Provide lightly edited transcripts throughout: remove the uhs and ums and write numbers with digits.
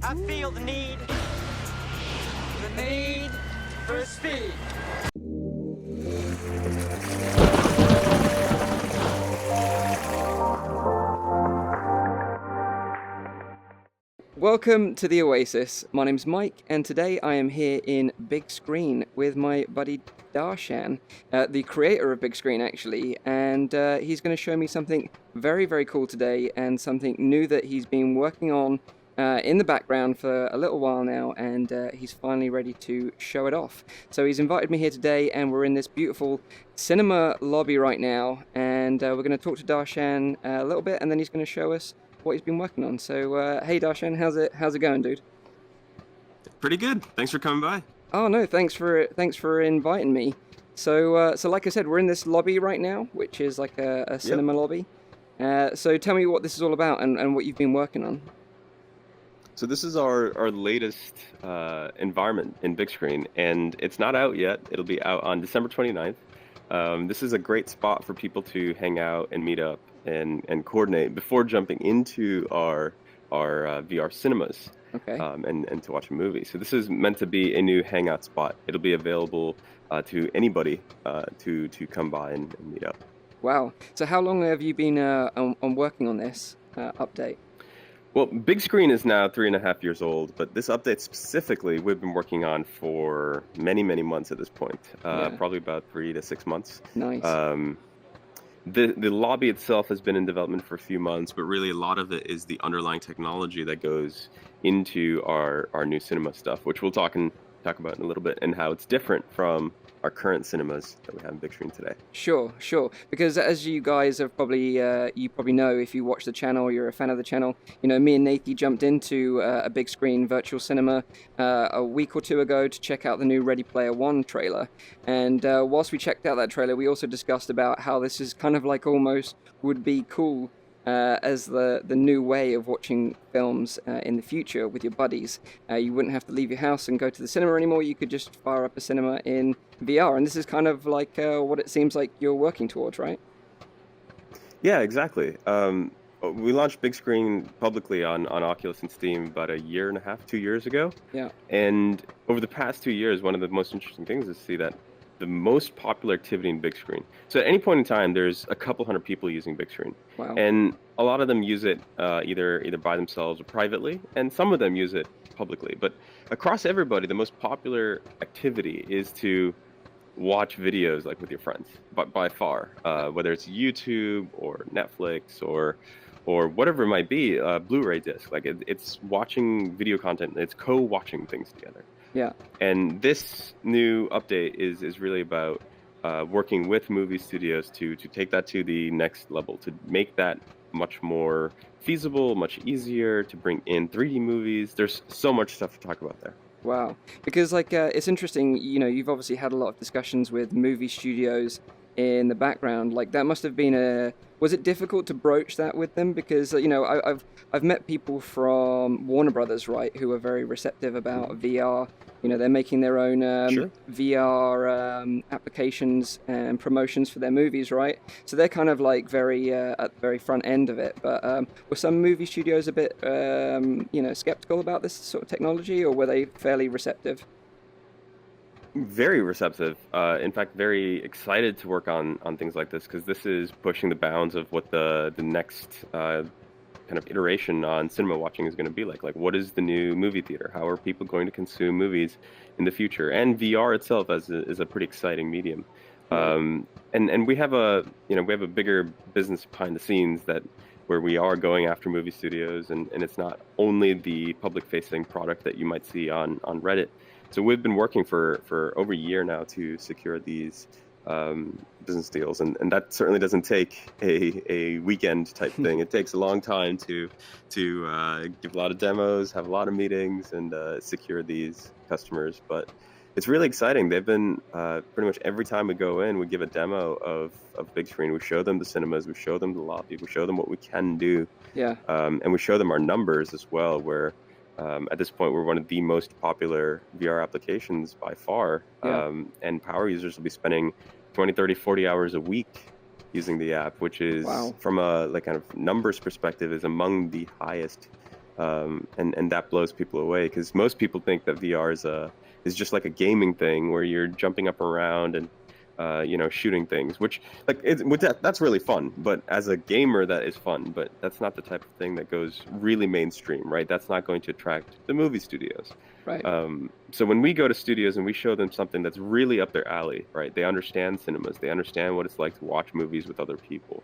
I feel the need for speed. Welcome to the Oasis. My name's Mike, and today I am here in Bigscreen with my buddy Darshan, the creator of Bigscreen actually, and he's going to show me something very, very cool today, and something new that he's been working on in the background for a little while now, and he's finally ready to show it off. So he's invited me here today, and we're in this beautiful cinema lobby right now, and we're going to talk to Darshan a little bit, and then he's going to show us what he's been working on. So hey Darshan, how's it going, dude? Pretty good. Thanks for coming by. Oh no, thanks for inviting me. So like I said, we're in this lobby right now, which is like a cinema lobby. So tell me what this is all about and what you've been working on. So this is our latest environment in Bigscreen, and it's not out yet. It'll be out on December 29th. This is a great spot for people to hang out and meet up and coordinate before jumping into our VR cinemas. Okay. And to watch a movie. So this is meant to be a new hangout spot. It'll be available to anybody to come by and meet up. Wow. So how long have you been on working on this update? Well, Bigscreen is now 3.5 years old, but this update specifically we've been working on for many, many months at this point. Probably about 3 to 6 months. Nice. The lobby itself has been in development for a few months, but really a lot of it is the underlying technology that goes into our new cinema stuff, which we'll talk about in a little bit, and how it's different from our current cinemas that we have in Bigscreen today. Sure. Because as you guys have probably know, if you watch the channel, you're a fan of the channel. You know, me and Nathy jumped into a Bigscreen virtual cinema a week or two ago to check out the new Ready Player One trailer. And whilst we checked out that trailer, we also discussed about how this is kind of like almost would be cool as the new way of watching films in the future with your buddies. You wouldn't have to leave your house and go to the cinema anymore. You could just fire up a cinema in VR, and this is kind of like what it seems like you're working towards, right? Yeah, exactly. We launched Bigscreen publicly on Oculus and Steam about 1.5 2 years ago. Yeah. And over the past 2 years, one of the most interesting things is to see that the most popular activity in Bigscreen. So at any point in time, there's a couple hundred people using Bigscreen. Wow. And a lot of them use it either by themselves or privately, and some of them use it publicly. But across everybody, the most popular activity is to watch videos like with your friends, by far, whether it's YouTube or Netflix or whatever it might be, Blu-ray disc. Like it's watching video content. It's co-watching things together. Yeah. And this new update is really about working with movie studios to take that to the next level, to make that much more feasible, much easier to bring in 3D movies. There's so much stuff to talk about there. Wow. Because like it's interesting, you know, you've obviously had a lot of discussions with movie studios in the background. Like that must have been was it difficult to broach that with them? Because you know, I've met people from Warner Brothers, right, who are very receptive about VR. You know, they're making their own VR applications and promotions for their movies, right? So they're kind of like very at the very front end of it. But were some movie studios a bit skeptical about this sort of technology, or were they fairly receptive? Very receptive. In fact, very excited to work on things like this, because this is pushing the bounds of what the next kind of iteration on cinema watching is going to be like. Like, what is the new movie theater? How are people going to consume movies in the future? And VR itself is a pretty exciting medium. And we have a bigger business behind the scenes where we are going after movie studios, and it's not only the public-facing product that you might see on Reddit. So we've been working for over a year now to secure these business deals, and that certainly doesn't take a weekend type thing. It takes a long time to give a lot of demos, have a lot of meetings, and secure these customers. But it's really exciting. They've been pretty much every time we go in, we give a demo of Bigscreen. We show them the cinemas, we show them the lobby, we show them what we can do. Yeah. And we show them our numbers as well, where at this point we're one of the most popular VR applications by far. Yeah. And power users will be spending 20, 30, 40 hours a week using the app, which is, Wow, from a like kind of numbers perspective, is among the highest and that blows people away because most people think that VR is just like a gaming thing where you're jumping up around and shooting things, which that's really fun. But as a gamer, that is fun. But that's not the type of thing that goes really mainstream, right? That's not going to attract the movie studios. Right. So when we go to studios and we show them something that's really up their alley, right? They understand cinemas. They understand what it's like to watch movies with other people.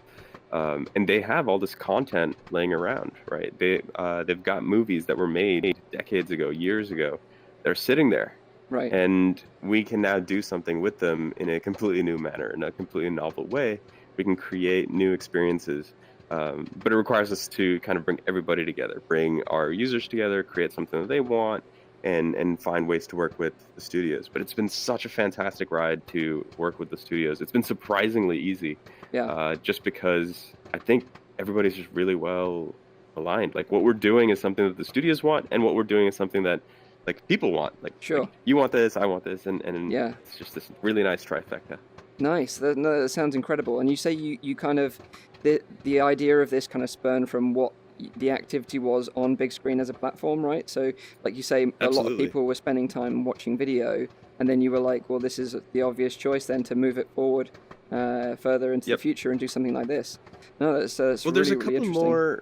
And they have all this content laying around, right? They've got movies that were made decades ago, years ago. They're sitting there. Right. And we can now do something with them in a completely new manner, in a completely novel way. We can create new experiences. But it requires us to kind of bring everybody together, bring our users together, create something that they want, and find ways to work with the studios. But it's been such a fantastic ride to work with the studios. It's been surprisingly easy. Yeah. Just because I think everybody's just really well aligned. Like what we're doing is something that the studios want, and what we're doing is something that like people want. Sure. Like, you want this, I want this, and yeah, it's just this really nice trifecta. Nice. That sounds incredible. And you say you kind of the idea of this kind of spurned from what the activity was on big screen as a platform, right? So like you say, a lot of people were spending time watching video, and then you were like, well, this is the obvious choice then to move it forward further into the future and do something like this. No, that's well, really, there's a really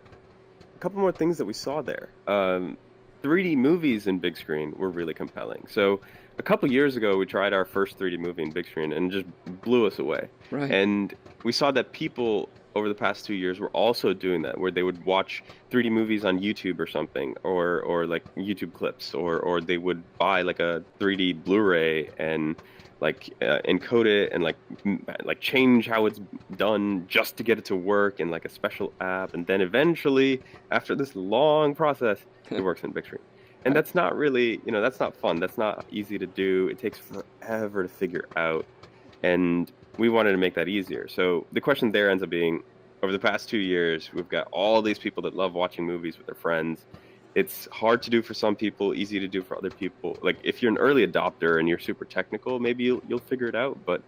couple more things that we saw there. 3D movies in big screen were really compelling. So a couple years ago, we tried our first 3D movie in big screen and it just blew us away. Right. And we saw that people over the past 2 years were also doing that, where they would watch 3D movies on YouTube or something, or like YouTube clips, or they would buy like a 3D Blu-ray and like encode it and like change how it's done just to get it to work in like a special app, and then eventually, after this long process, it works in big screen. And that's not really, that's not fun. That's not easy to do. It takes forever to figure out, and we wanted to make that easier. So the question there ends up being, over the past 2 years, we've got all these people that love watching movies with their friends. It's hard to do for some people, easy to do for other people. Like if you're an early adopter and you're super technical, maybe you'll figure it out. But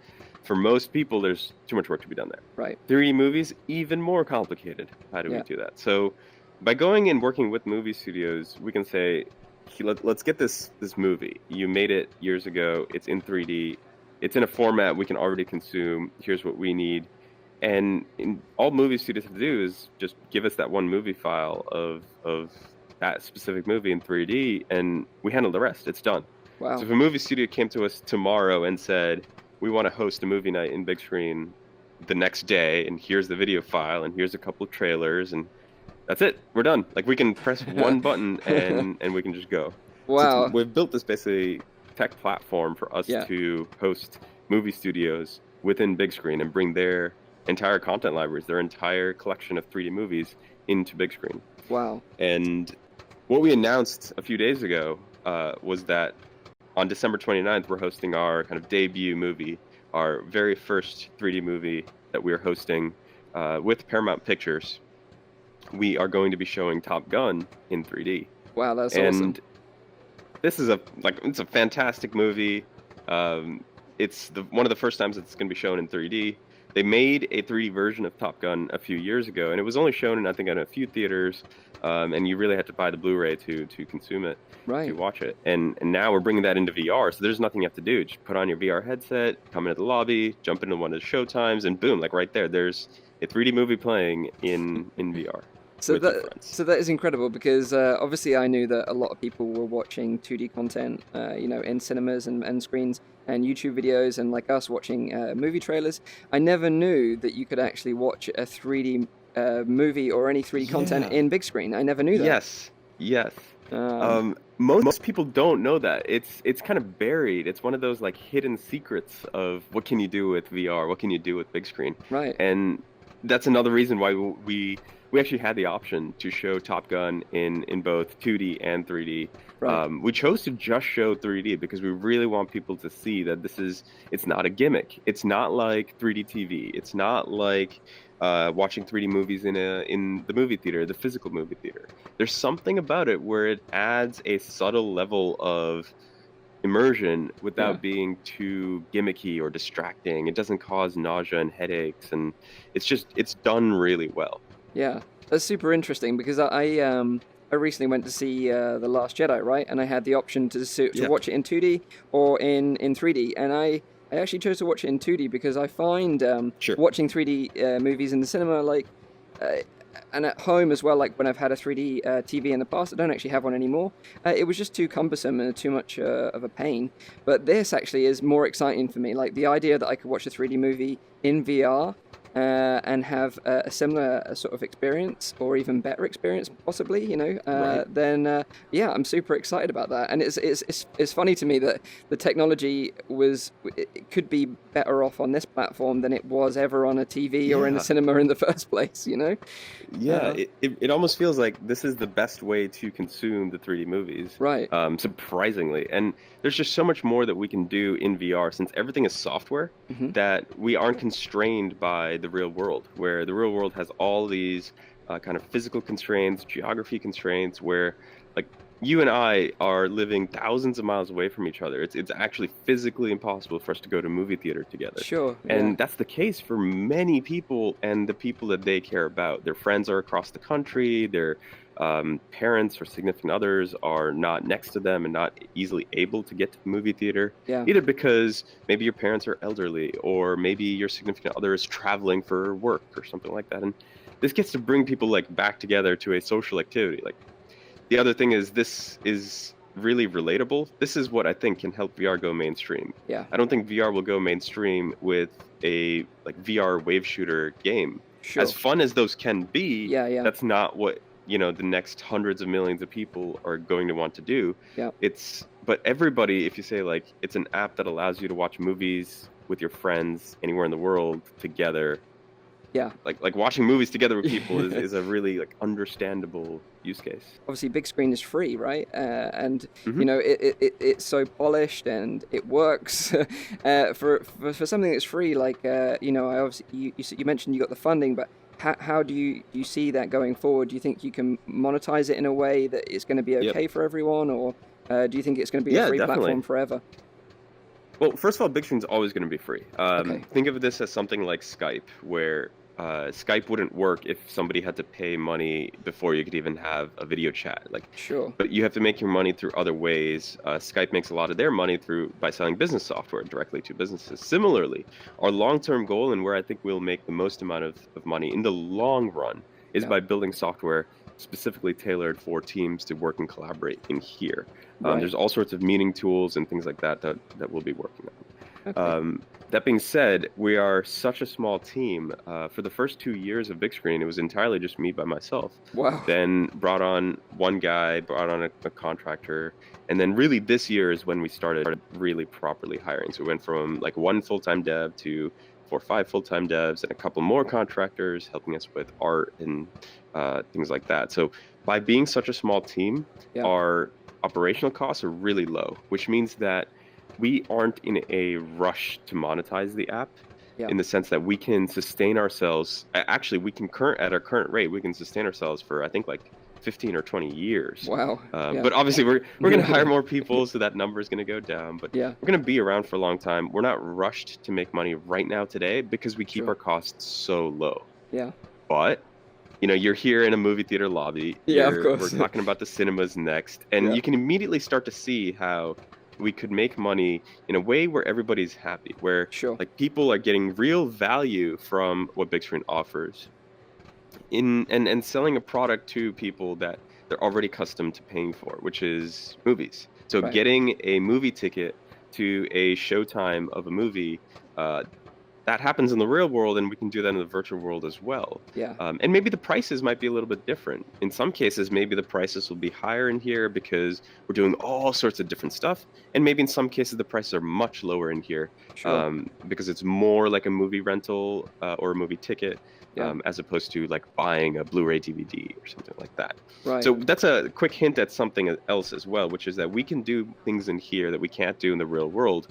for most people, there's too much work to be done there. Right. 3D movies, even more complicated. How do we do that? So by going and working with movie studios, we can say, let's get this movie. You made it years ago. It's in 3D. It's in a format we can already consume. Here's what we need. And all movie studios have to do is just give us that one movie file of that specific movie in 3D, and we handle the rest. It's done. Wow. So if a movie studio came to us tomorrow and said, we want to host a movie night in big screen the next day, and here's the video file, and here's a couple of trailers, and that's it. We're done. Like we can press one button and we can just go. Wow. So we've built this basically tech platform for us to host movie studios within big screen and bring their entire content libraries, their entire collection of 3D movies into big screen. Wow. And what we announced a few days ago was that on December 29th, we're hosting our kind of debut movie, our very first 3D movie that we're hosting with Paramount Pictures. We are going to be showing Top Gun in 3D. Wow, that's awesome. And this is it's a fantastic movie. It's one of the first times it's going to be shown in 3D. They made a 3D version of Top Gun a few years ago, and it was only shown in, I think, in a few theaters, and you really had to buy the Blu-ray to consume it, to watch it. And now we're bringing that into VR, so there's nothing you have to do. Just put on your VR headset, come into the lobby, jump into one of the showtimes, and boom, like right there, there's a 3D movie playing in VR. So that is incredible, because obviously I knew that a lot of people were watching 2D content, in cinemas and screens and YouTube videos, and like us watching movie trailers. I never knew that you could actually watch a 3D movie or any 3D content in big screen. I never knew that. Yes. Most people don't know that. It's kind of buried. It's one of those like hidden secrets of what can you do with VR, what can you do with big screen. Right. And that's another reason why we actually had the option to show Top Gun in both 2D and 3D. Right. We chose to just show 3D because we really want people to see that it's not a gimmick. It's not like 3D TV. It's not like watching 3D movies in the movie theater, the physical movie theater. There's something about it where it adds a subtle level of immersion without being too gimmicky or distracting. It doesn't cause nausea and headaches, and it's done really well. Yeah, that's super interesting, because I I recently went to see The Last Jedi, right? And I had the option to Yeah. watch it in 2D or in 3D. And I actually chose to watch it in 2D because I find Sure. watching 3D movies in the cinema, like, and at home as well, like when I've had a 3D TV in the past, I don't actually have one anymore. It was just too cumbersome and too much of a pain. But this actually is more exciting for me. Like the idea that I could watch a 3D movie in VR and have a similar sort of experience or even better experience, possibly, you know, Right. then yeah, I'm super excited about that. And it's funny to me that the technology it could be better off on this platform than it was ever on a TV or in a Yeah. cinema in the first place, you know? Yeah, Uh, it almost feels like this is the best way to consume the 3D movies, right. surprisingly. And there's just so much more that we can do in VR since everything is software Hmm. that we aren't constrained by the real world, where the real world has all these kind of physical constraints, geography constraints, where like you and I are living thousands of miles away from each other. It's actually physically impossible for us to go to a movie theater together. Sure. Yeah. And that's the case for many people and the people that they care about. Their friends are across the country, their parents or significant others are not next to them and not easily able to get to the movie theater, Yeah. either because maybe your parents are elderly or maybe your significant other is traveling for work or something like that. And this gets to bring people like back together to a social activity. Like the other thing is this is really relatable. This is what I think can help VR go mainstream. Yeah. I don't think VR will go mainstream with a like VR wave shooter game. Sure. As fun as those can be, Yeah. Yeah. that's not what, you know, the next hundreds of millions of people are going to want to do. Yeah. But everybody, if you say like it's an app that allows you to watch movies with your friends anywhere in the world together, Yeah. like watching movies together with people is a really like understandable use case. Obviously big screen is free, right? And Mhm. you know it's so polished and it works for something that's free. Like you know, I obviously you mentioned you got the funding, but how do you see that going forward? Do you think you can monetize it in a way that it's going to be okay Yep. for everyone, or do you think it's going to be a Yeah, free definitely. platform forever? Well, first of all, Big Screen's always going to be free. Okay. Think of this as something like Skype, where Skype wouldn't work if somebody had to pay money before you could even have a video chat. Like, Sure. but you have to make your money through other ways. Skype makes a lot of their money by selling business software directly to businesses. Similarly, our long-term goal and where I think we'll make the most amount of money in the long run is Yeah. by building software specifically tailored for teams to work and collaborate in here. Right. There's all sorts of meeting tools and things like that we'll be working on. Okay. That being said, we are such a small team. For the first 2 years of Big Screen, it was entirely just me by myself. Wow. Then brought on one guy, brought on a contractor, and then really this year is when we started really properly hiring. So we went from like one full-time dev to 4 or 5 full-time devs and a couple more contractors helping us with art and things like that. So by being such a small team, Yeah. our operational costs are really low, which means that we aren't in a rush to monetize the app. Yeah. In the sense that we can sustain ourselves. Actually, we can at our current rate, we can sustain ourselves for I think like 15 or 20 years. Wow. Yeah. But obviously, we're going to hire more people, so that number is going to go down. But Yeah. we're going to be around for a long time. We're not rushed to make money right now today because we keep Sure. our costs so low. Yeah. But you know, you're here in a movie theater lobby. Yeah, of course. We're talking about the cinemas next, and Yeah. you can immediately start to see how we could make money in a way where everybody's happy, where Sure. like people are getting real value from what Big Screen offers, and selling a product to people that they're already accustomed to paying for, which is movies. So Right. getting a movie ticket to a showtime of a movie. That happens in the real world, and we can do that in the virtual world as well. Yeah. And maybe the prices might be a little bit different. In some cases, maybe the prices will be higher in here because we're doing all sorts of different stuff. And maybe in some cases, the prices are much lower in here Sure. because it's more like a movie rental or a movie ticket Yeah. as opposed to like buying a Blu-ray DVD or something like that. Right. So that's a quick hint at something else as well, which is that we can do things in here that we can't do in the real world.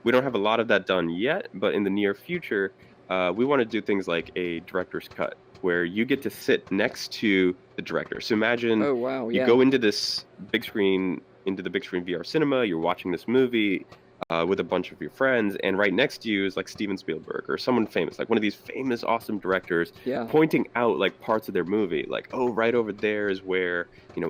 We don't have a lot of that done yet, but in the near future, we want to do things like a director's cut, where you get to sit next to the director. So imagine Oh wow. you Yeah. go into the Big Screen VR cinema, you're watching this movie, with a bunch of your friends, and right next to you is like Steven Spielberg or someone famous, like one of these famous, awesome directors, Yeah. pointing out like parts of their movie, like, oh, right over there is where,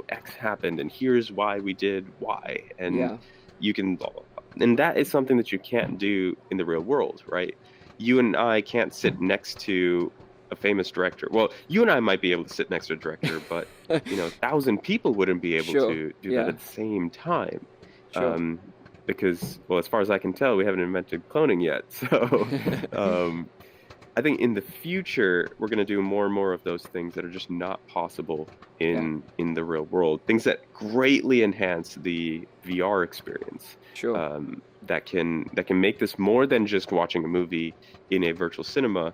X happened, and here's why we did Y, and Yeah. you can, blah, blah, blah. And that is something that you can't do in the real world, right? You and I can't sit next to a famous director. Well, you and I might be able to sit next to a director, but 1,000 people wouldn't be able Sure. to do that Yeah. at the same time. Sure. Because, well, as far as I can tell, we haven't invented cloning yet. So I think in the future, we're going to do more and more of those things that are just not possible in the real world. Things that greatly enhance the VR experience. Sure. That can make this more than just watching a movie in a virtual cinema,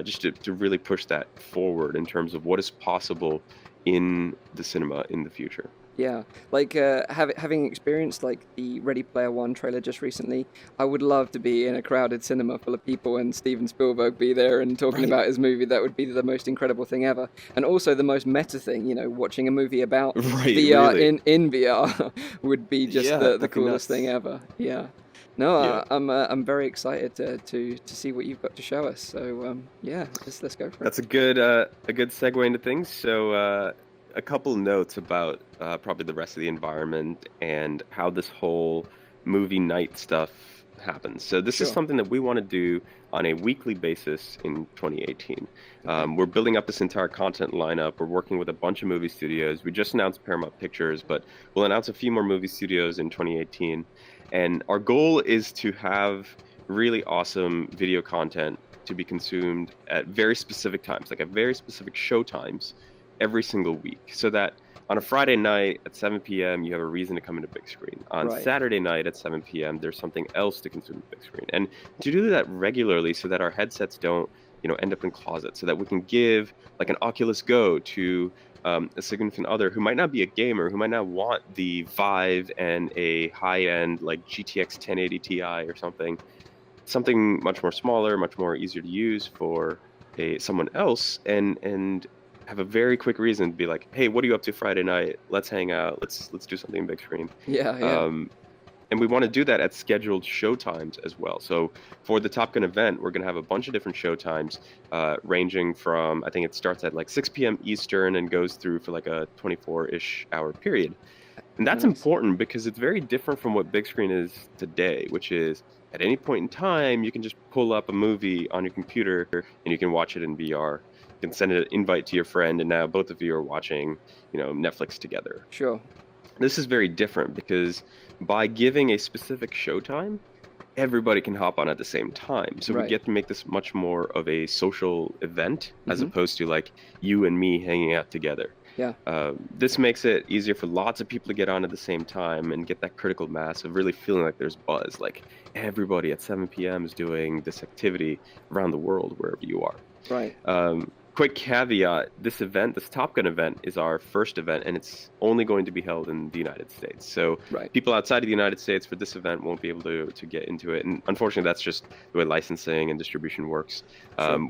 just to really push that forward in terms of what is possible in the cinema in the future. Yeah, like having experienced like the Ready Player One trailer just recently, I would love to be in a crowded cinema full of people and Steven Spielberg be there and talking about his movie. That would be the most incredible thing ever, and also the most meta thing. Watching a movie about VR really. in VR would be just the coolest thing ever. Yeah. No, I'm very excited to see what you've got to show us. So yeah, let's go for it. That's a good segue into things. So a couple notes about probably the rest of the environment and how this whole movie night stuff happens. So this is something that we want to do on a weekly basis in 2018. We're building up this entire content lineup. We're working with a bunch of movie studios. We just announced Paramount Pictures, but we'll announce a few more movie studios in 2018. And our goal is to have really awesome video content to be consumed at very specific times, like at very specific show times every single week, so that on a Friday night at 7 p.m. you have a reason to come into Big Screen. On Saturday night at 7 p.m. there's something else to consume at Big Screen, and to do that regularly so that our headsets don't end up in closets, so that we can give like an Oculus Go to a significant other who might not be a gamer, who might not want the VIII and a high-end like GTX 1080 Ti or something much more smaller, much more easier to use for someone else, and have a very quick reason to be like, hey, what are you up to Friday night? Let's hang out. Let's do something in Big Screen. Yeah. And we want to do that at scheduled show times as well. So for the Top Gun event, we're going to have a bunch of different show times, ranging from, I think it starts at like 6 p.m. Eastern and goes through for like a 24-ish hour period. And that's important because it's very different from what Big Screen is today, which is at any point in time, you can just pull up a movie on your computer and you can watch it in VR. You can send an invite to your friend, and now both of you are watching, Netflix together. Sure. This is very different because by giving a specific showtime, everybody can hop on at the same time. So we get to make this much more of a social event as opposed to like you and me hanging out together. Yeah. This makes it easier for lots of people to get on at the same time and get that critical mass of really feeling like there's buzz. Like everybody at 7 p.m. is doing this activity around the world, wherever you are. Right. Quick caveat, this Top Gun event is our first event, and it's only going to be held in the United States. So people outside of the United States for this event won't be able to get into it. And unfortunately, that's just the way licensing and distribution works.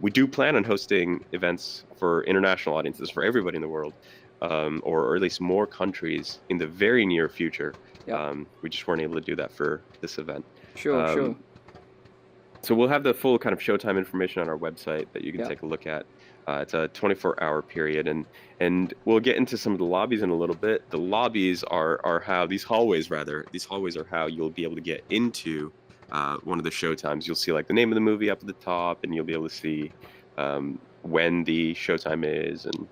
We do plan on hosting events for international audiences, for everybody in the world, or at least more countries in the very near future. We just weren't able to do that for this event. Sure. So we'll have the full kind of showtime information on our website that you can take a look at. It's a 24-hour period, and we'll get into some of the lobbies in a little bit. The lobbies are how these hallways are how you'll be able to get into one of the showtimes. You'll see like the name of the movie up at the top, and you'll be able to see when the showtime is, and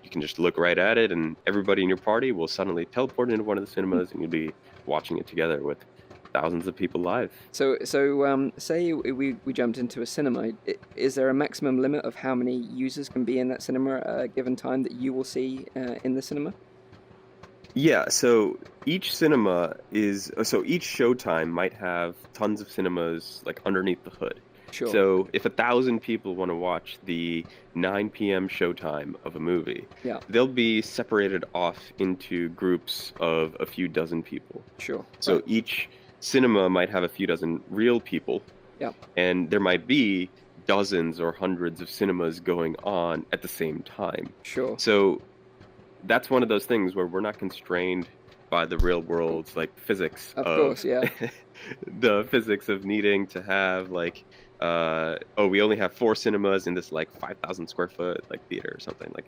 you can just look right at it, and everybody in your party will suddenly teleport into one of the cinemas, and you'll be watching it together with thousands of people live. So say we jumped into a cinema. Is there a maximum limit of how many users can be in that cinema at a given time that you will see in the cinema? Yeah, so each showtime might have tons of cinemas like underneath the hood. Sure. So if 1,000 people want to watch the 9 p.m. showtime of a movie, they'll be separated off into groups of a few dozen people. Sure. So each cinema might have a few dozen real people, and there might be dozens or hundreds of cinemas going on at the same time. Sure. So that's one of those things where we're not constrained by the real world's like physics Of course, yeah. the physics of needing to have like oh, we only have 4 cinemas in this like 5,000 square foot like theater or something. Like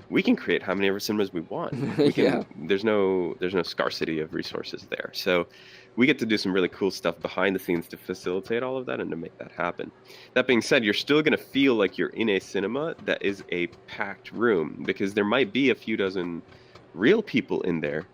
we can create how many ever cinemas we want. We Yeah. can. There's no scarcity of resources there. So we get to do some really cool stuff behind the scenes to facilitate all of that and to make that happen. That being said, you're still going to feel like you're in a cinema that is a packed room because there might be a few dozen real people in there,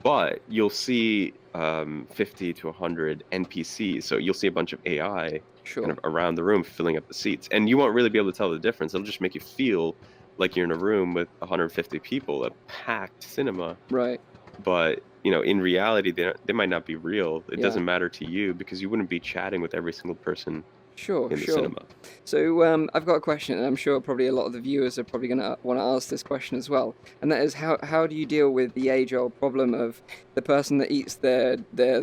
but you'll see 50 to 100 NPCs. So you'll see a bunch of AI kind Sure. of around the room filling up the seats, and you won't really be able to tell the difference. It'll just make you feel like you're in a room with 150 people, a packed cinema. Right. But in reality, they might not be real. It Yeah. doesn't matter to you because you wouldn't be chatting with every single person Sure, in the sure. cinema. So I've got a question, and I'm sure probably a lot of the viewers are probably going to want to ask this question as well. And that is, how do you deal with the age-old problem of the person that eats their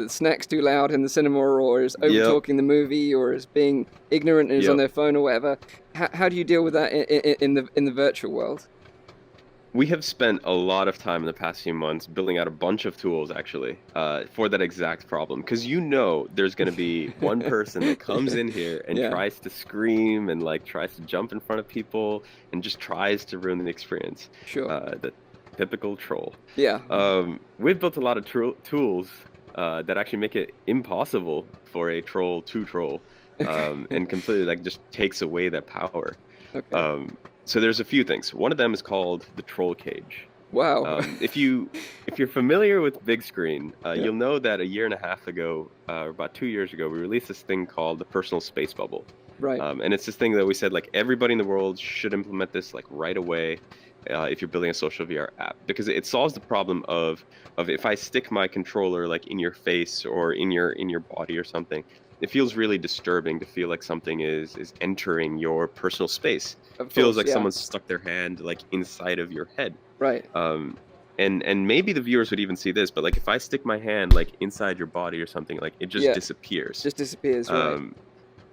snacks too loud in the cinema, or is over-talking the movie, or is being ignorant and is on their phone or whatever? How do you deal with that in the virtual world? We have spent a lot of time in the past few months building out a bunch of tools, actually, for that exact problem. Because there's going to be one person that comes in here and Yeah. tries to scream and like tries to jump in front of people and just tries to ruin the experience. Sure. The typical troll. Yeah. We've built a lot of tools that actually make it impossible for a troll to troll, and completely like just takes away that power. Okay. So there's a few things. One of them is called the troll cage. Wow. If you're familiar with Bigscreen, Yeah. you'll know that a year and a half ago, or about 2 years ago, we released this thing called the personal space bubble. Right. And it's this thing that we said like everybody in the world should implement this like right away, if you're building a social VR app, because it solves the problem of if I stick my controller like in your face or in your body or something, it feels really disturbing to feel like something is entering your personal space. Of It feels course, like yeah. someone's stuck their hand like inside of your head. Right. And maybe the viewers would even see this, but like if I stick my hand like inside your body or something, like it just Yeah. disappears. Just disappears. Right.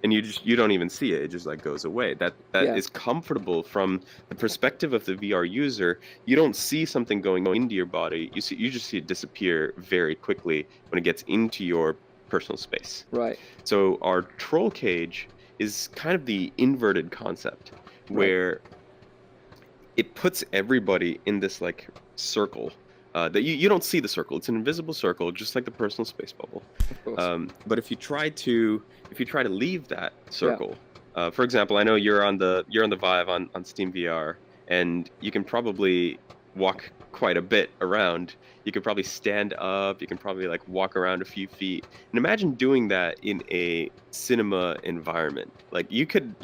And you don't even see it. It just like goes away. That Yeah. is comfortable from the perspective of the VR user. You don't see something going into your body. You just see it disappear very quickly when it gets into your personal space. Right. So our troll cage is kind of the inverted concept, where it puts everybody in this like circle that you don't see the circle. It's an invisible circle, just like the personal space bubble. Of course. But if you try to leave that circle, for example, I know you're on the VIII on Steam VR, and you can probably walk quite a bit around. You could probably stand up. You can probably like walk around a few feet. And imagine doing that in a cinema environment. Like you could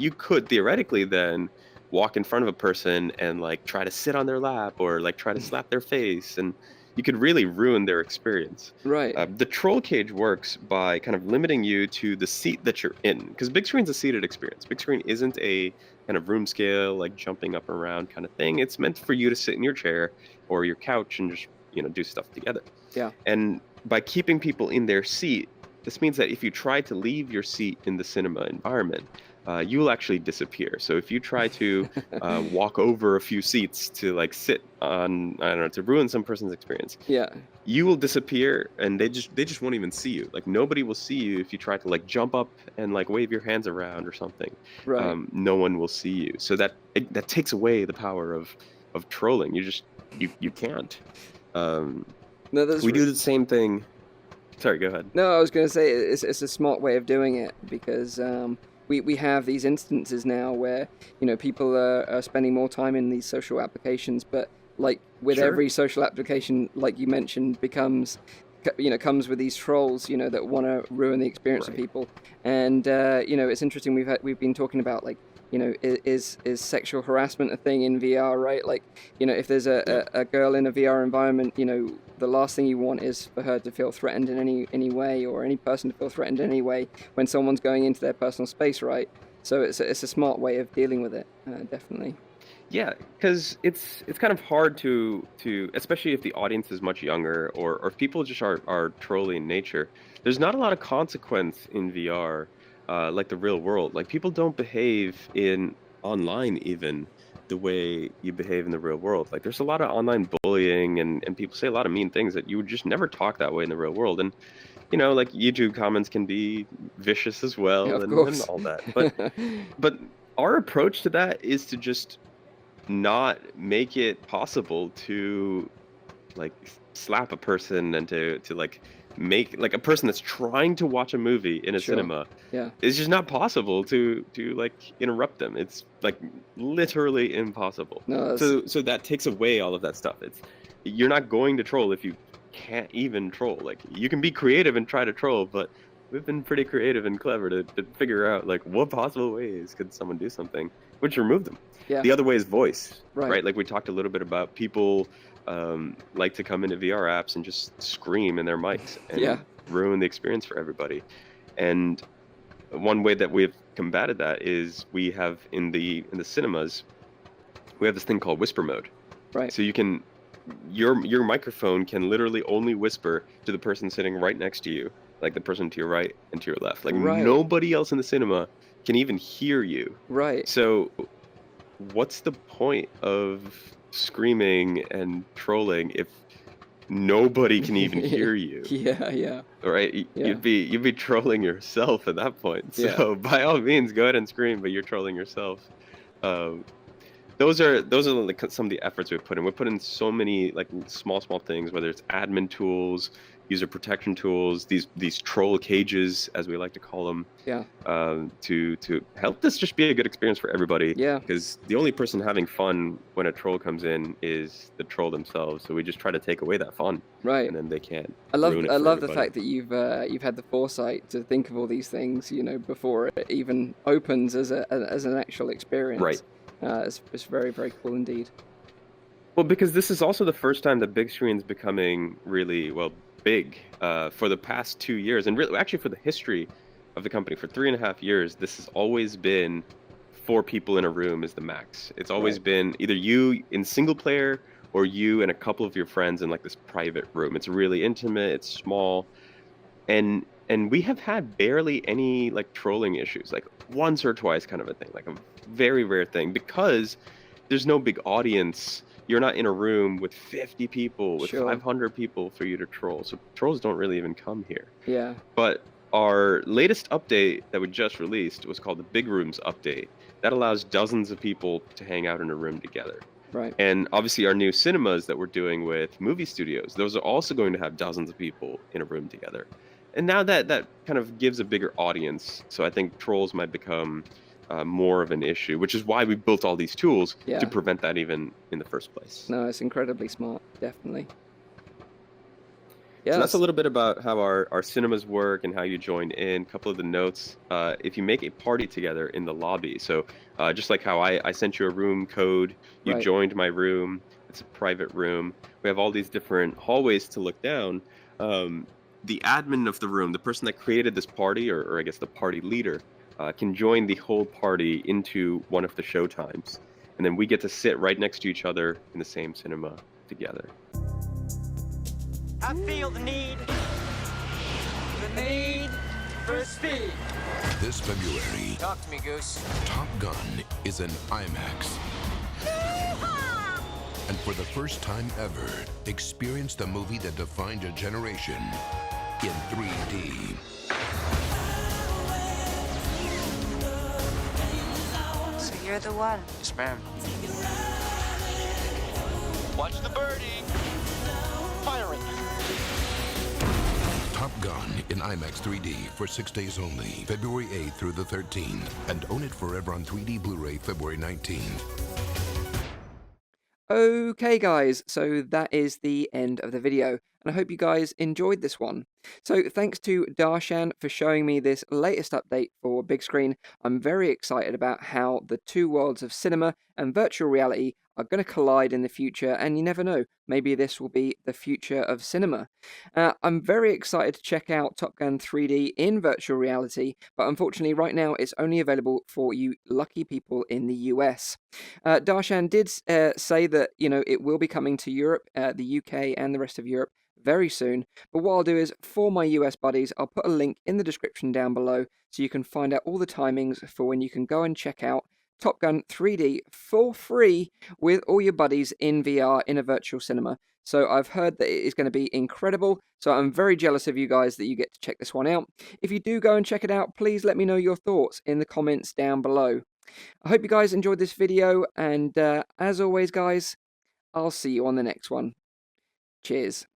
theoretically then walk in front of a person and like try to sit on their lap or like try to slap their face, and you could really ruin their experience. Right. The troll cage works by kind of limiting you to the seat that you're in, because big screen's a seated experience. Big screen isn't a kind of room scale, like jumping up and around kind of thing. It's meant for you to sit in your chair or your couch and just do stuff together. Yeah. And by keeping people in their seat, this means that if you try to leave your seat in the cinema environment, you will actually disappear. So if you try to walk over a few seats to like sit on, I don't know, to ruin some person's experience, Yeah. you will disappear, and they just won't even see you. Like nobody will see you if you try to like jump up and like wave your hands around or something. Right. No one will see you. So that takes away the power of trolling. You can't. No, that's We do the same thing. Sorry, go ahead. No, I was going to say it's a smart way of doing it, because we have these instances now where people are spending more time in these social applications, but like with Sure. every social application, like you mentioned, comes with these trolls that want to ruin the experience of Right. people. And it's interesting, we've been talking about like is sexual harassment a thing in VR, right? Like if there's a girl in a VR environment, the last thing you want is for her to feel threatened in any way, or any person to feel threatened in any way when someone's going into their personal space, right? So it's a smart way of dealing with it, definitely. Yeah, because it's kind of hard to especially if the audience is much younger, or if people just are trolly in nature. There's not a lot of consequence in VR, like the real world. Like people don't behave in online even the way you behave in the real world. Like there's a lot of online bullying and people say a lot of mean things that you would just never talk that way in the real world. And like YouTube comments can be vicious as Yeah, well of and course. all that. But our approach to that is to just not make it possible to like slap a person and to like make like a person that's trying to watch a movie in a Sure. cinema. Yeah. It's just not possible to like interrupt them. It's like literally impossible. No, that's So that takes away all of that stuff. You're not going to troll if you can't even troll. Like you can be creative and try to troll, but we've been pretty creative and clever to figure out like what possible ways could someone do something, which remove them. yeah. The other way is voice, Right. right? Like we talked a little bit about people like to come into VR apps and just scream in their mics and Yeah. ruin the experience for everybody. And one way that we've combated that is we have in the cinemas, we have this thing called whisper mode. Right. So you can your microphone can literally only whisper to the person sitting right next to you, like the person to your right and to your left. Like Right. nobody else in the cinema can even hear you. Right. So what's the point of screaming and trolling if nobody can even hear you? Yeah. Yeah. Right? Yeah. You'd be trolling yourself at that point. Yeah. So by all means, go ahead and scream, but you're trolling yourself. Those are like some of the efforts we've put in. We put in so many like small things, whether it's admin tools, user protection tools, these troll cages, as we like to call them, Yeah. to help this just be a good experience for everybody. Yeah. Because the only person having fun when a troll comes in is the troll themselves. So we just try to take away that fun, Right. and then they can't. I love ruin it I for love the everybody. fact that you've had the foresight to think of all these things, before it even opens as an actual experience. Right. It's very, very cool indeed. Well, because this is also the first time that big screen's becoming really, well, big for the past 2 years, and really, actually for the history of the company, for 3.5 years, this has always been 4 people in a room is the max. It's always Right. been either you in single player or you and a couple of your friends in like this private room. It's really intimate, it's small, and we have had barely any like trolling issues, like once or twice kind of a thing, like a very rare thing, because there's no big audience. You're not in a room with 50 people, with Sure. 500 people for you to troll. So trolls don't really even come here. Yeah. But our latest update that we just released was called the Big Rooms update. That allows dozens of people to hang out in a room together. Right. And obviously our new cinemas that we're doing with movie studios, those are also going to have dozens of people in a room together. And now that kind of gives a bigger audience. So I think trolls might become more of an issue, which is why we built all these tools Yeah. to prevent that even in the first place. No, it's incredibly smart, definitely. So Yeah. that's a little bit about how our cinemas work and how you join in. A couple of the notes. If you make a party together in the lobby, so just like how I sent you a room code, you Right. joined my room. It's a private room. We have all these different hallways to look down. The admin of the room, the person that created this party, or I guess the party leader, can join the whole party into one of the show times. And then we get to sit right next to each other in the same cinema together. I feel the need for speed. This February, Talk to me, Goose. Top Gun is in IMAX. And for the first time ever, experience the movie that defined a generation in 3D. So you're the one. Yes, ma'am. Watch the birdie. Firing. Top Gun in IMAX 3D for 6 days only, February 8th through the 13th. And own it forever on 3D Blu-ray February 19th. Okay, guys, so that is the end of the video, and I hope you guys enjoyed this one. So thanks to Darshan for showing me this latest update for Big Screen. I'm very excited about how the two worlds of cinema and virtual reality are going to collide in the future, and you never know, maybe this will be the future of cinema. I'm very excited to check out Top Gun 3D in virtual reality, but unfortunately right now it's only available for you lucky people in the US. Darshan did say that, it will be coming to Europe, the UK and the rest of Europe very soon, but what I'll do is, for my US buddies, I'll put a link in the description down below so you can find out all the timings for when you can go and check out Top Gun 3D for free with all your buddies in VR in a virtual cinema. So I've heard that it is going to be incredible. So I'm very jealous of you guys that you get to check this one out. If you do go and check it out, please let me know your thoughts in the comments down below. I hope you guys enjoyed this video, and as always guys, I'll see you on the next one. Cheers.